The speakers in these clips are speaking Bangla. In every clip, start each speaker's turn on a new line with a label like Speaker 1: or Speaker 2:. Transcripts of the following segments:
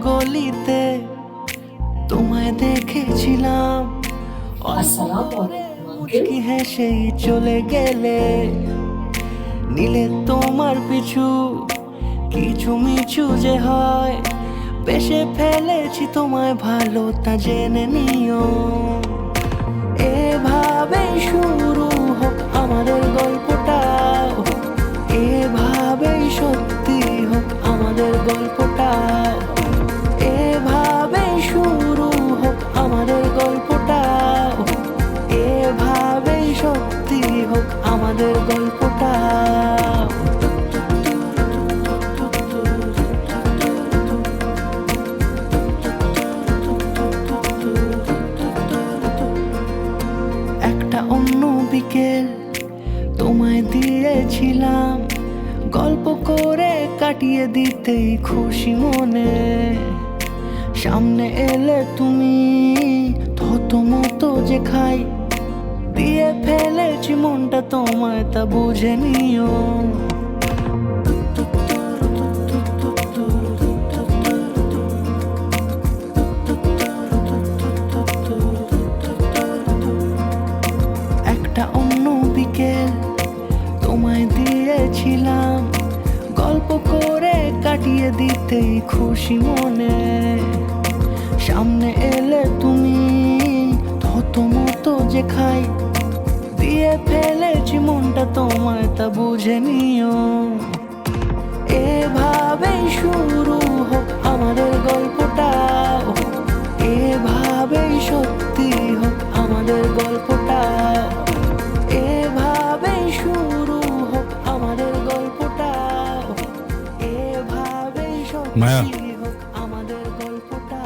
Speaker 1: গলিতে তোমায় দেখেছিলাম, মুচকি হেসেই চলে গেলে, নিলে তোমার পিছু কিছু মিছু যে হয়, বেশে ফেলেছি তোমায় ভালো তা জেনে নিও। এভাবেই শুরু হোক আমাদের গল্পটা, এভাবেই সত্যি হোক আমাদের গল্পটা, এভাবেই শুরু হোক আমাদের গল্পটা, এভাবেই সত্যি হোক আমাদের গল্পটা। একটা অন্য বিকেল তোমায় দিয়েছিলাম, গল্প করে কাটিয়ে দিতেই খুশি মনে, সামনে এলে তুমি থতমতো যে খাই, দিয়ে ফেলেছি মনটা তোমায় তা বুঝে নিও। একটা অন্য বিকেল তোমায় দিয়েছিলাম, গল্প করে কাটিয়ে দিতেই খুশি মনে, সামনে এলে তুমি থতমতো যে খাই, দিয়ে ফেলেছি মনটা তোমায় তা বুঝে নিও। এভাবেই শুরু হোক আমাদের গল্পটা, এভাবেই সত্যি হোক আমাদের গল্পটা, এভাবেই শুরু হোক আমাদের গল্পটা, এভাবেই সত্যি হোক আমাদের গল্পটা।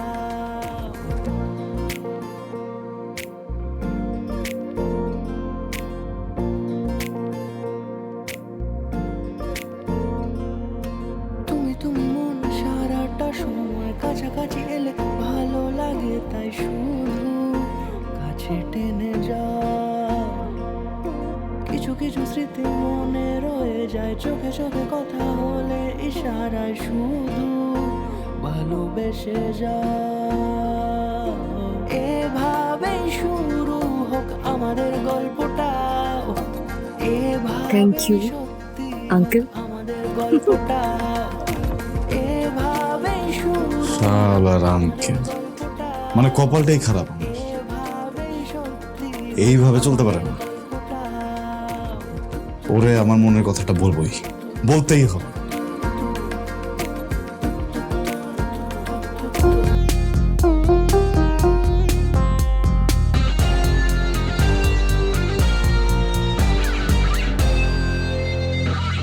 Speaker 1: তুমি মন সারাটা সময় কাছাকাছি এলে ভালো লাগে, তাই শুধু কাছে টেনে যাও। কিছু কিছু স্মৃতি মনে রয়ে যায়, চোখে চোখে কথা হলে ইশারায় শুধু ভালোবেসে যাও। এভাবেই শুরু হোক আমাদের গল্পটা,
Speaker 2: Thank you,
Speaker 1: এভাবেই সত্যি
Speaker 2: uncle.
Speaker 1: হোক আমাদের গল্পটা, এভাবেই শুরু
Speaker 3: শালার আঙ্কেল, মানে কপালটাই খারাপ আমার,
Speaker 1: এভাবেই সত্যি
Speaker 3: এইভাবে চলতে পারে না। ওরে আমার মনের কথাটা বলবোই, বলতেই হবে।